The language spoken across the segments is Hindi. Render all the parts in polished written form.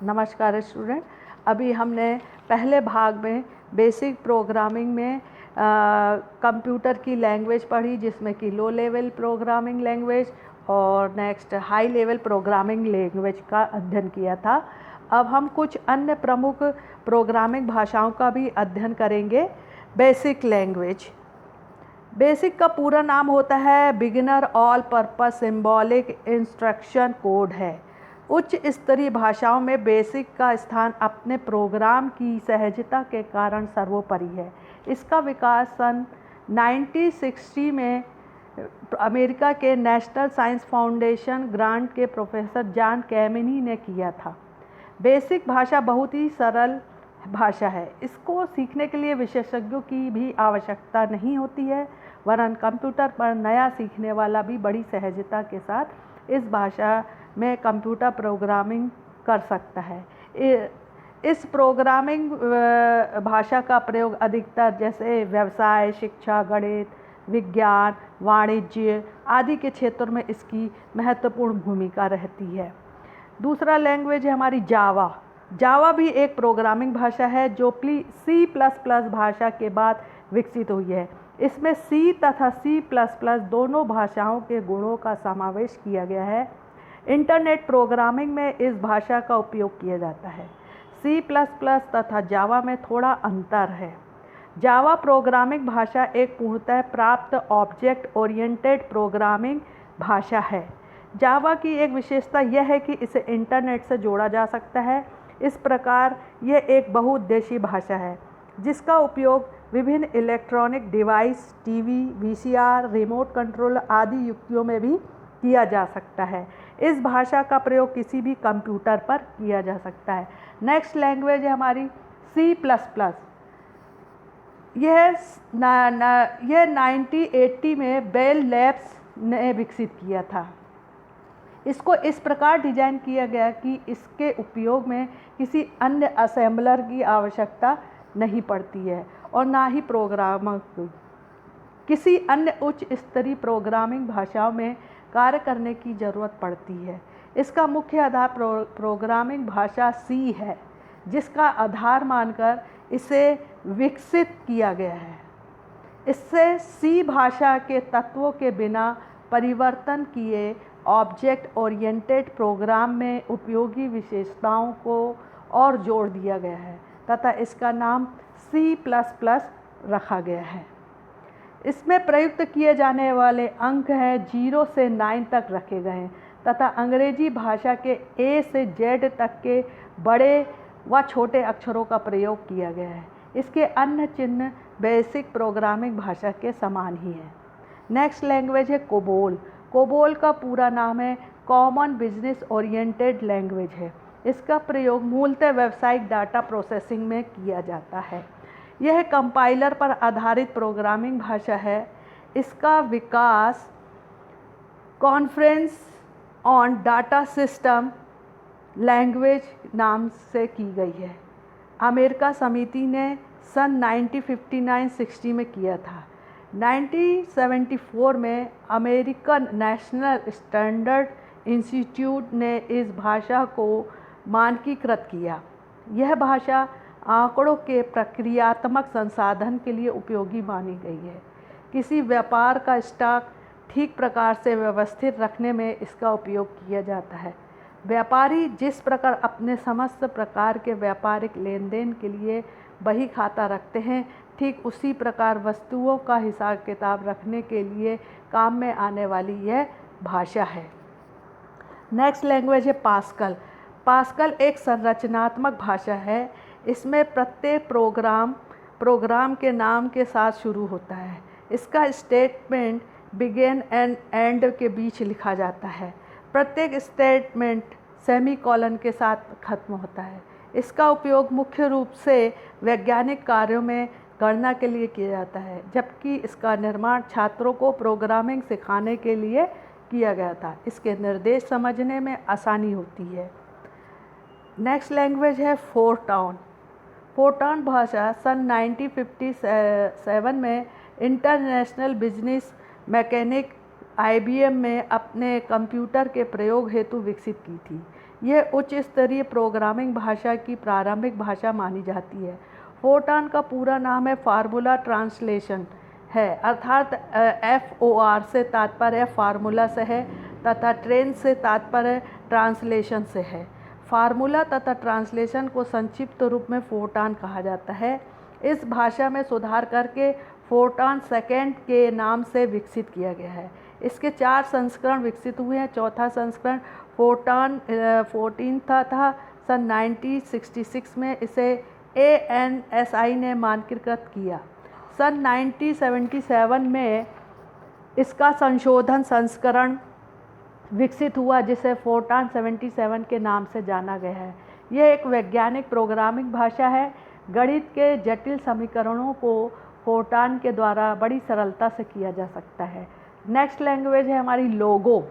नमस्कार स्टूडेंट। अभी हमने पहले भाग में बेसिक प्रोग्रामिंग में कंप्यूटर की लैंग्वेज पढ़ी, जिसमें कि लो लेवल प्रोग्रामिंग लैंग्वेज और next high level programming language का अध्ययन किया था। अब हम कुछ अन्य प्रमुख प्रोग्रामिंग भाषाओं का भी अध्ययन करेंगे। बेसिक लैंग्वेज, बेसिक का पूरा नाम होता है beginner all purpose symbolic instruction code है। उच्च स्तरीय भाषाओं में बेसिक का स्थान अपने प्रोग्राम की सहजता के कारण सर्वोपरि है। इसका विकास सन 1960 में अमेरिका के नेशनल साइंस फाउंडेशन ग्रांट के प्रोफेसर जॉन कैमिनी ने किया था। बेसिक भाषा बहुत ही सरल भाषा है। इसको सीखने के लिए विशेषज्ञों की भी आवश्यकता नहीं होती है, वरन कंप्यूटर पर नया सीखने वाला भी बड़ी सहजता के साथ इस भाषा में कंप्यूटर प्रोग्रामिंग कर सकता है। इस प्रोग्रामिंग भाषा का प्रयोग अधिकतर जैसे व्यवसाय, शिक्षा, गणित, विज्ञान, वाणिज्य आदि के क्षेत्रों में इसकी महत्वपूर्ण भूमिका रहती है। दूसरा लैंग्वेज है हमारी जावा। जावा भी एक प्रोग्रामिंग भाषा है जो C++ भाषा के बाद विकसित हुई है। इसमें C तथा C++ दोनों भाषाओं के गुणों का समावेश किया गया है। इंटरनेट प्रोग्रामिंग में इस भाषा का उपयोग किया जाता है। C++ तथा जावा में थोड़ा अंतर है। जावा प्रोग्रामिंग भाषा एक पूर्णतः प्राप्त ऑब्जेक्ट ओरिएंटेड प्रोग्रामिंग भाषा है। जावा की एक विशेषता यह है कि इसे इंटरनेट से जोड़ा जा सकता है। इस प्रकार यह एक बहुउद्देशीय भाषा है जिसका उपयोग विभिन्न electronic device, TV, VCR, remote control आदि युक्तियों में भी किया जा सकता है। इस भाषा का प्रयोग किसी भी कंप्यूटर पर किया जा सकता है। नेक्स्ट लैंग्वेज है हमारी C++। यह 1980 में बेल लैब्स ने विकसित किया था। इसको इस प्रकार डिजाइन किया गया कि इसके उपयोग में किसी अन्य असेंबलर की आवश्यकता नहीं पड़ती है और ना ही प्रोग्रामर की। किसी अन्य उच्च स्तरीय प्रोग्रामिंग भाषाओं में कार्य करने की ज़रूरत पड़ती है। इसका मुख्य आधार प्रोग्रामिंग भाषा C है, जिसका आधार मानकर इसे विकसित किया गया है। इससे C भाषा के तत्वों के बिना परिवर्तन किए ऑब्जेक्ट ओरिएंटेड प्रोग्राम में उपयोगी विशेषताओं को और जोड़ दिया गया है तथा इसका नाम C++ रखा गया है। इसमें प्रयुक्त किए जाने वाले अंक हैं 0 से 9 तक रखे गए हैं तथा अंग्रेजी भाषा के A से Z तक के बड़े व छोटे अक्षरों का प्रयोग किया गया है। इसके अन्य चिन्ह बेसिक प्रोग्रामिंग भाषा के समान ही हैं। नेक्स्ट लैंग्वेज है कोबोल। कोबोल का पूरा नाम है कॉमन बिजनेस ओरिएंटेड लैंग्वेज है। इसका प्रयोग मूलतः व्यावसायिक डाटा प्रोसेसिंग में किया जाता है। यह कंपाइलर पर आधारित प्रोग्रामिंग भाषा है। इसका विकास conference on data system language नाम से की गई है। अमेरिका समिति ने सन 1959-60 में किया था। 1974 में अमेरिकन नेशनल स्टैंडर्ड इंस्टीट्यूट ने इस भाषा को मानकीकृत किया। यह भाषा आंकड़ों के प्रक्रियात्मक संसाधन के लिए उपयोगी मानी गई है। किसी व्यापार का स्टॉक ठीक प्रकार से व्यवस्थित रखने में इसका उपयोग किया जाता है। व्यापारी जिस प्रकार अपने समस्त प्रकार के व्यापारिक लेन देन के लिए बही खाता रखते हैं, ठीक उसी प्रकार वस्तुओं का हिसाब किताब रखने के लिए काम में आने वाली यह भाषा है। नेक्स्ट लैंग्वेज है पास्कल। पास्कल एक संरचनात्मक भाषा है। इसमें प्रत्येक प्रोग्राम के नाम के साथ शुरू होता है। इसका स्टेटमेंट बिगिन एंड एंड के बीच लिखा जाता है। प्रत्येक स्टेटमेंट सेमीकोलन के साथ खत्म होता है। इसका उपयोग मुख्य रूप से वैज्ञानिक कार्यों में गणना के लिए किया जाता है, जबकि इसका निर्माण छात्रों को प्रोग्रामिंग सिखाने के लिए किया गया था। इसके निर्देश समझने में आसानी होती है। नेक्स्ट लैंग्वेज है फोरट्रान। फोरट्रान भाषा सन 1957 में इंटरनेशनल बिजनेस मैकेनिक IBM में अपने कंप्यूटर के प्रयोग हेतु विकसित की थी। यह उच्च स्तरीय प्रोग्रामिंग भाषा की प्रारंभिक भाषा मानी जाती है। फोरट्रान का पूरा नाम है फार्मूला ट्रांसलेशन है, अर्थात FOR से तात्पर्य फार्मूला से है तथा ट्रेन से तात्पर्य ट्रांसलेशन से है। फार्मूला तथा ट्रांसलेशन को संक्षिप्त रूप में फोरट्रान कहा जाता है। इस भाषा में सुधार करके फोरट्रान सेकेंड के नाम से विकसित किया गया है। इसके 4 संस्करण विकसित हुए हैं। चौथा संस्करण फोरट्रान 14 था। सन 1966 में इसे ANSI ने मानकीकृत किया। सन 1977 में इसका संशोधन संस्करण विकसित हुआ जिसे फोरट्रान 77 के नाम से जाना गया है। यह एक वैज्ञानिक प्रोग्रामिंग भाषा है। गणित के जटिल समीकरणों को फोरट्रान के द्वारा बड़ी सरलता से किया जा सकता है। नेक्स्ट लैंग्वेज है हमारी लोगो।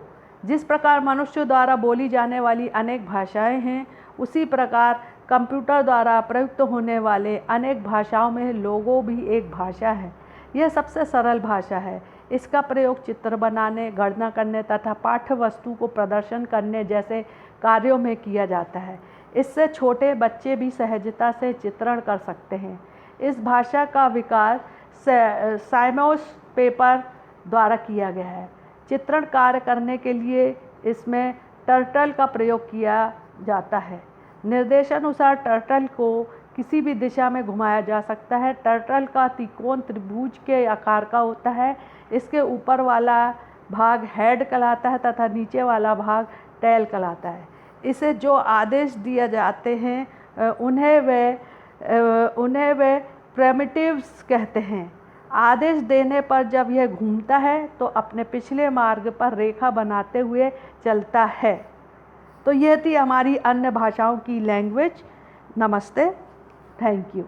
जिस प्रकार मनुष्य द्वारा बोली जाने वाली अनेक भाषाएं हैं, उसी प्रकार कंप्यूटर द्वारा प्रयुक्त होने वाले अनेक भाषाओं में लोगो भी एक भाषा है। यह सबसे सरल भाषा है। इसका प्रयोग चित्र बनाने, गणना करने तथा पाठ्य वस्तु को प्रदर्शन करने जैसे कार्यों में किया जाता है। इससे छोटे बच्चे भी सहजता से चित्रण कर सकते हैं। इस भाषा का विकास साइमोस पेपर द्वारा किया गया है। चित्रण कार्य करने के लिए इसमें टर्टल का प्रयोग किया जाता है। निर्देशानुसार टर्टल को किसी भी दिशा में घुमाया जा सकता है। टर्टल का त्रिकोण त्रिभुज के आकार का होता है। इसके ऊपर वाला भाग हेड कहलाता है तथा नीचे वाला भाग टेल कहलाता है। इसे जो आदेश दिए जाते हैं उन्हें वे प्रिमिटिव्स कहते हैं। आदेश देने पर जब यह घूमता है तो अपने पिछले मार्ग पर रेखा बनाते हुए चलता है। तो यह थी हमारी अन्य भाषाओं की लैंग्वेज। नमस्ते, थैंक यू।